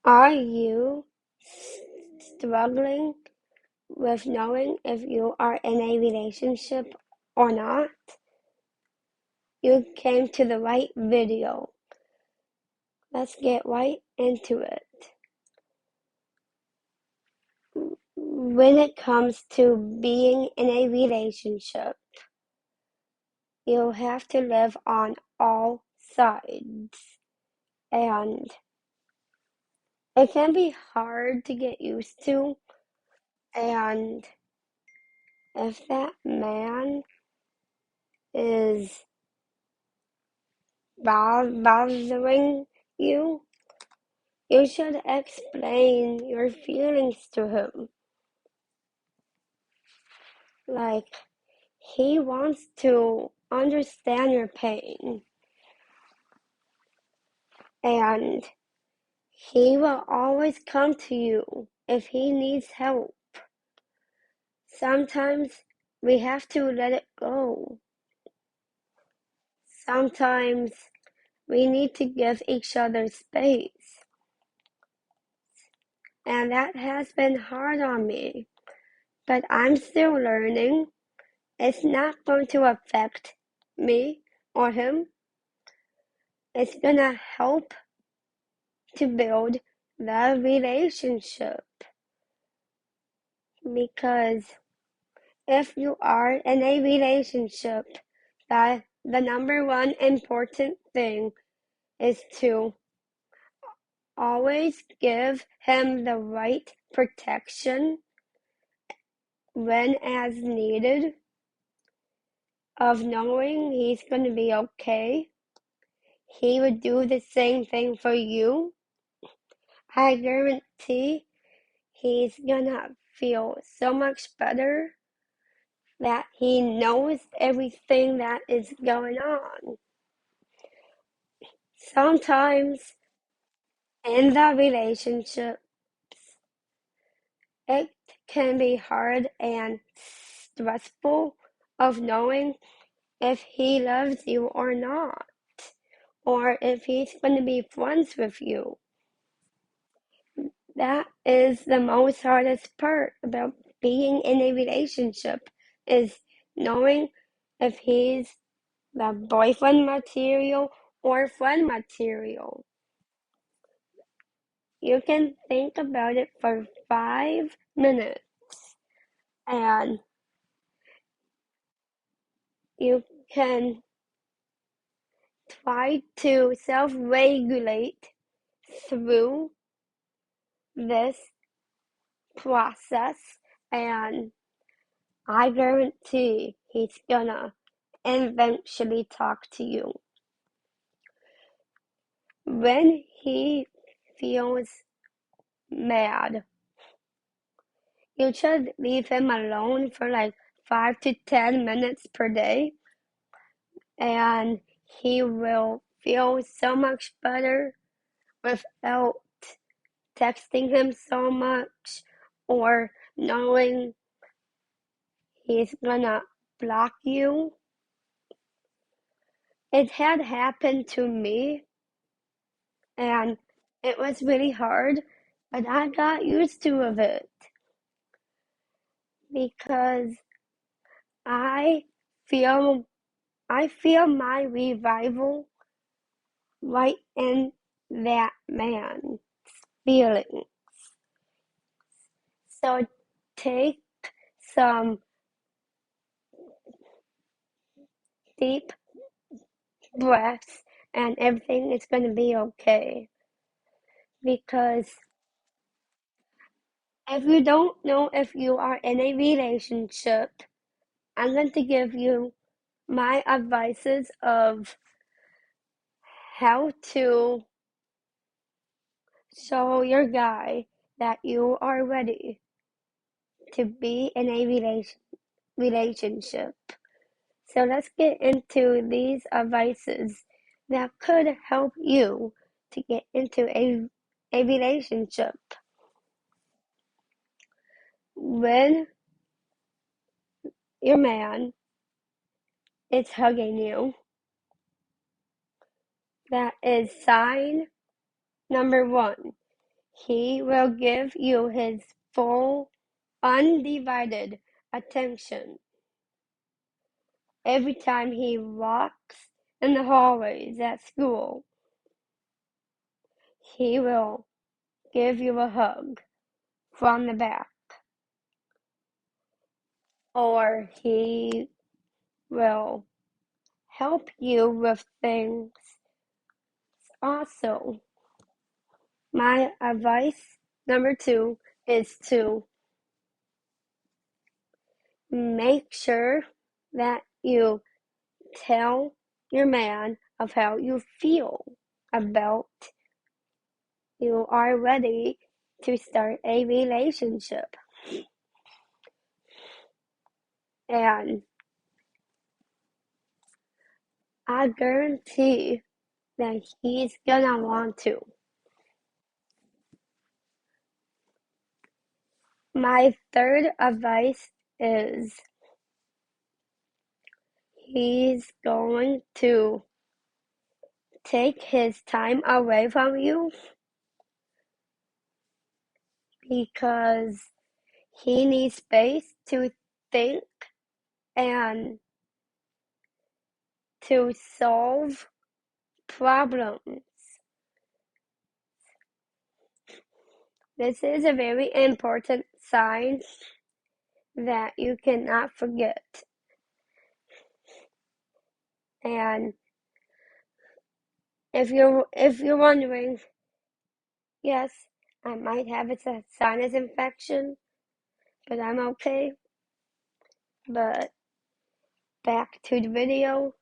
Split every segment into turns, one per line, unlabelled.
Are you struggling with knowing if you are in a relationship or not? You came to the right video. Let's get right into it. When it comes to being in a relationship, you have to live on all sides, and it can be hard to get used to. And if that man is bothering you, you should explain your feelings to him. Like, he wants to understand your pain, and he will always come to you if he needs help. Sometimes we have to let it go. Sometimes we need to give each other space. And that has been hard on me. But I'm still learning. It's not going to affect me or him. It's gonna help to build the relationship. Because if you are in a relationship, the number one important thing is to always give him the right protection when as needed, of knowing he's going to be okay. He would do the same thing for you. I guarantee he's gonna feel so much better that he knows everything that is going on. Sometimes in the relationship, it can be hard and stressful of knowing if he loves you or not, or if he's going to be friends with you. That is the most hardest part about being in a relationship, is knowing if he's the boyfriend material or friend material. You can think about it for 5 minutes, and you can try to self-regulate through this process, and I guarantee he's gonna eventually talk to you. When he feels mad, you should leave him alone for like 5 to 10 minutes per day, and he will feel so much better without texting him so much or knowing he's gonna block you. It had happened to me, and it was really hard, but I got used to it because I feel I feel my revival right in that man's feeling. So take some deep breaths, and everything is going to be okay. Because if you don't know if you are in a relationship, I'm going to give you my advices of how to show your guy that you are ready to be in a relationship. So let's get into these advices that could help you to get into a relationship. When your man is hugging you, that is sign number one. He will give you his full, undivided attention every time he walks in the hallways at school. He will give you a hug from the back, or he will help you with things also. My advice number 2 is to make sure that you tell your man of how you feel about you are ready to start a relationship. And I guarantee that he's gonna want to. My third advice is he's going to take his time away from you because he needs space to think and to solve problems. This is a very important sign that you cannot forget. And if you're wondering, yes, I might have a sinus infection, but I'm okay. But back to the video.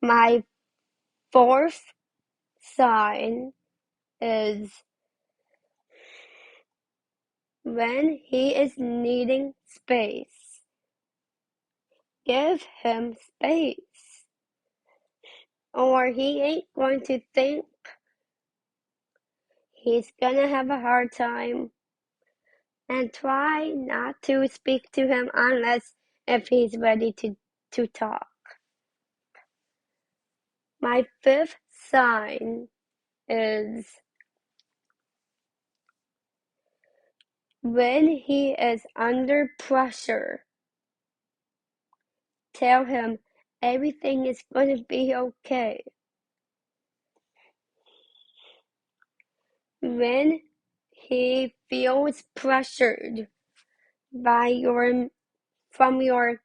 My fourth sign is when he is needing space. Give him space, or he ain't going to think. He's gonna have a hard time. And try not to speak to him unless if he's ready to talk. My fifth sign is when he is under pressure. Tell him everything is going to be okay. When he feels pressured from your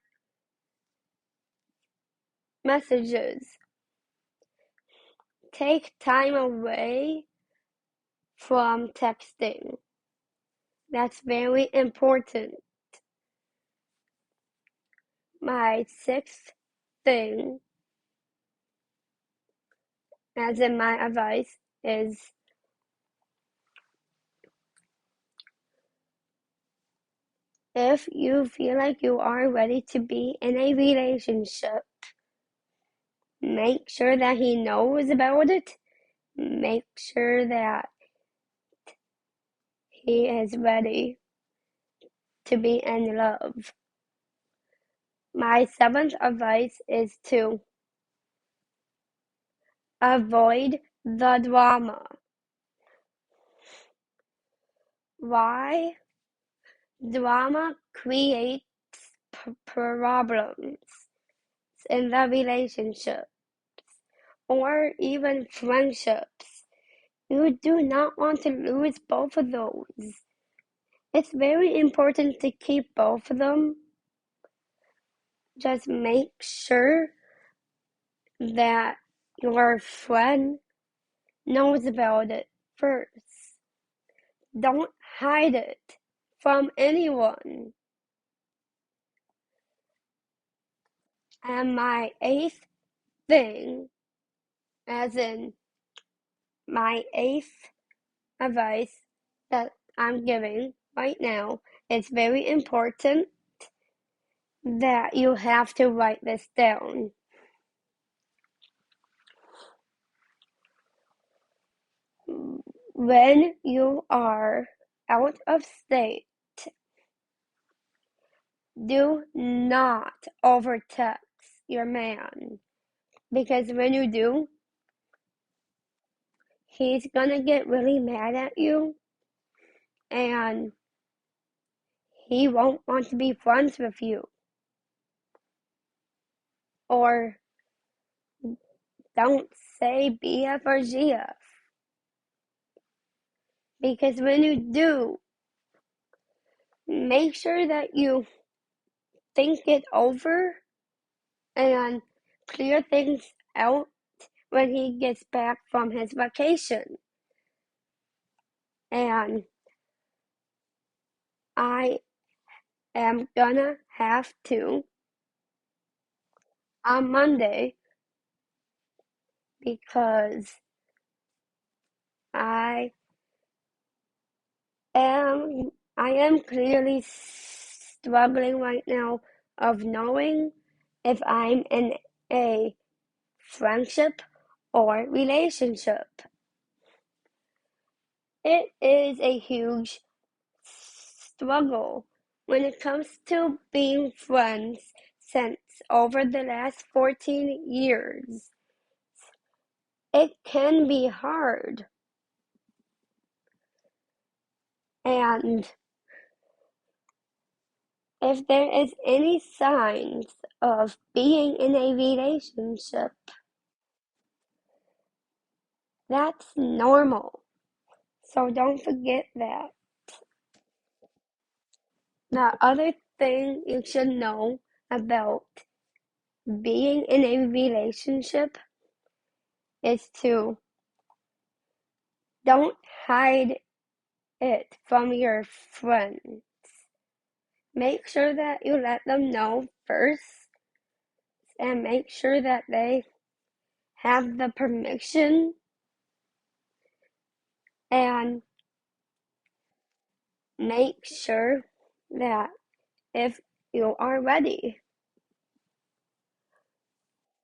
messages, take time away from texting. That's very important. My sixth thing, as in my advice, is if you feel like you are ready to be in a relationship, make sure that he knows about it. Make sure that he is ready to be in love. My seventh advice is to avoid the drama. Why? Drama creates problems in the relationship or even friendships. You do not want to lose both of those. It's very important to keep both of them. Just make sure that your friend knows about it first. Don't hide it from anyone. And my eighth thing, as in my eighth advice that I'm giving right now, it's very important that you have to write this down. When you are out of state, do not overtext your man. Because when you do, he's gonna get really mad at you and he won't want to be friends with you. Or don't say BF or GF. Because when you do, make sure that you think it over and clear things out when he gets back from his vacation. And I am gonna have to on Monday because I am clearly struggling right now of knowing if I'm in a friendship or relationship. It is a huge struggle when it comes to being friends since over the last 14 years. It can be hard. And if there is any signs of being in a relationship, that's normal. So don't forget that. The other thing you should know about being in a relationship is to don't hide it from your friends. Make sure that you let them know first and make sure that they have the permission and make sure that if you are ready.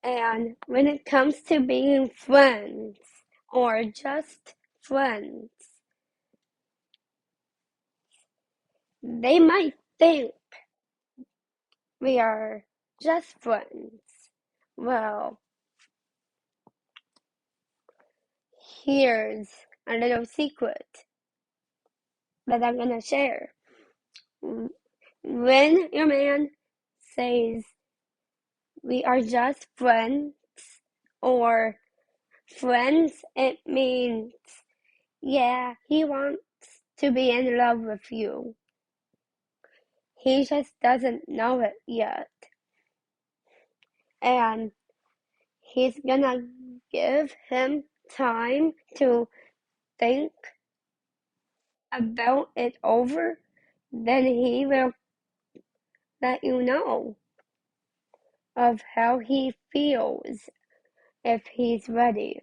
And when it comes to being friends or just friends, they might think we are just friends. Well, here's a little secret that I'm gonna share. When your man says we are just friends or friends, it means, yeah, he wants to be in love with you. He just doesn't know it yet. And he's gonna give him time to think about it over. Then he will let you know of how he feels if he's ready.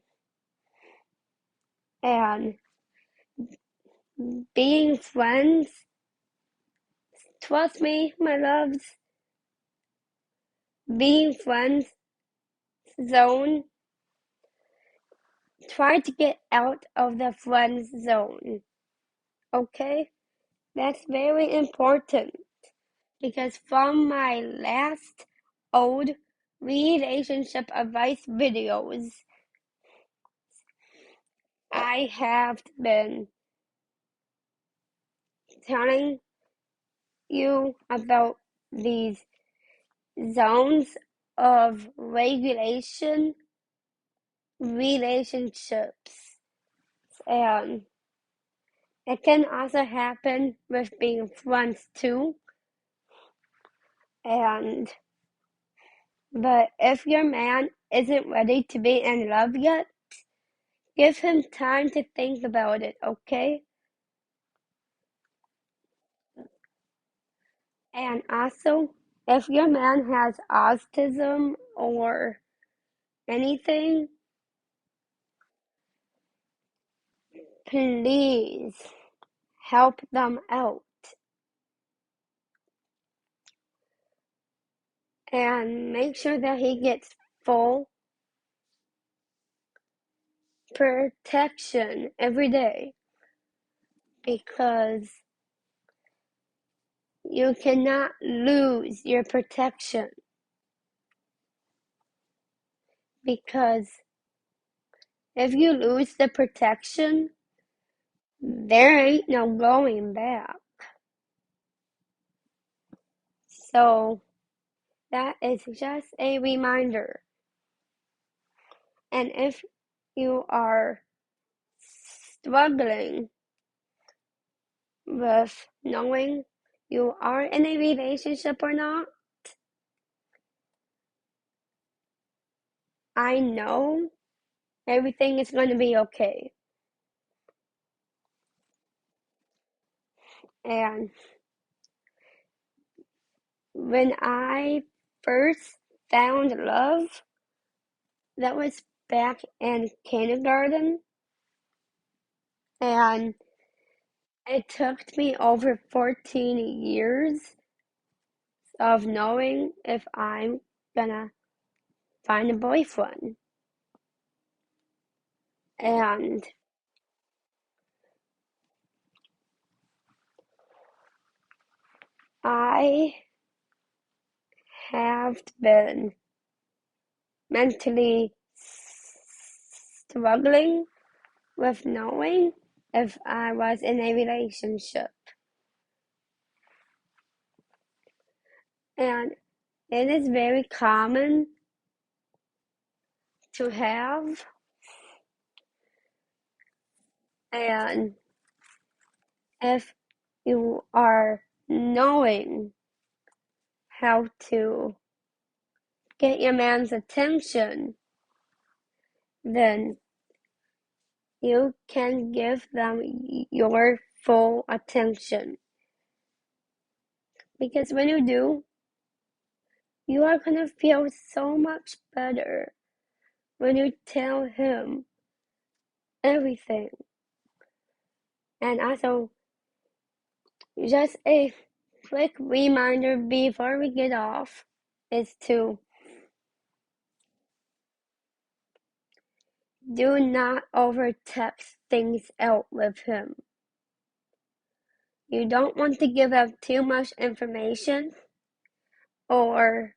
And being friends, trust me, my loves, being friends zone, try to get out of the friend zone. Okay? That's very important because from my last old relationship advice videos, I have been telling you about these zones of regulation relationships, and it can also happen with being friends too. But if your man isn't ready to be in love yet, give him time to think about it, okay? And also, if your man has autism or anything, please help them out and make sure that he gets full protection every day because you cannot lose your protection because if you lose the protection, there ain't no going back. So that is just a reminder. And if you are struggling with knowing you are in a relationship or not, I know everything is going to be okay. And when I first found love, that was back in kindergarten, and it took me over 14 years of knowing if I'm gonna find a boyfriend. And I have been mentally struggling with knowing if I was in a relationship. And it is very common to have, and if you are knowing how to get your man's attention, then you can give them your full attention. Because when you do, you are going to feel so much better when you tell him everything. And also, just a quick reminder before we get off is to do not over text things out with him. You don't want to give out too much information, or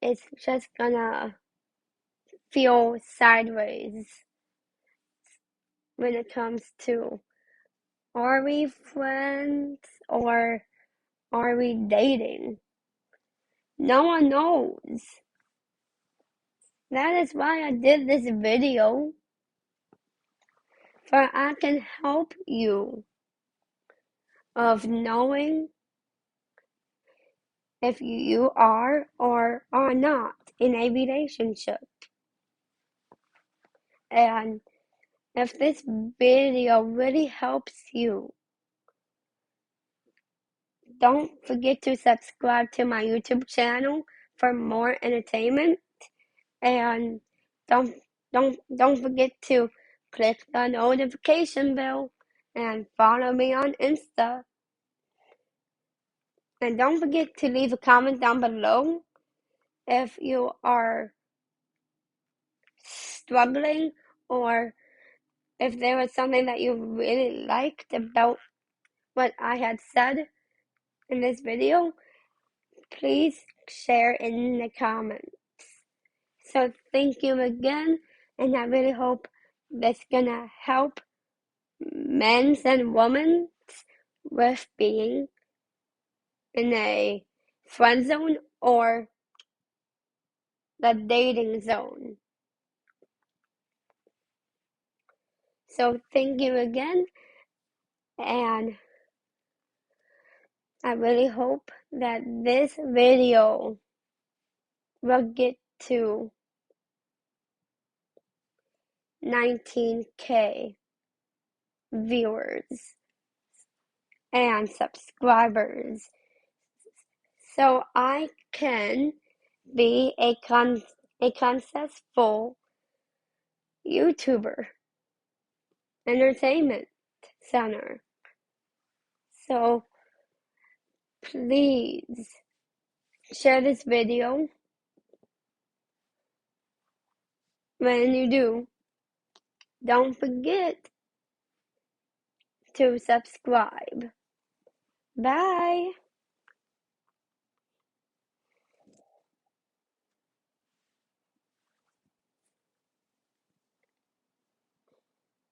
it's just gonna feel sideways when it comes to, are we friends or are we dating? No one knows. That is why I did this video, for I can help you of knowing if you are or are not in a relationship. And if this video really helps you, don't forget to subscribe to my YouTube channel for more entertainment, and don't forget to click the notification bell and follow me on Insta. And don't forget to leave a comment down below if you are struggling, or if there was something that you really liked about what I had said in this video. Please share in the comments. So thank you again, and I really hope that's gonna help men and women with being in a friend zone or the dating zone. So thank you again, and I really hope that this video will get to 19K viewers and subscribers, so I can be a successful YouTuber, entertainment center. So please share this video. When you do, don't forget to subscribe. Bye.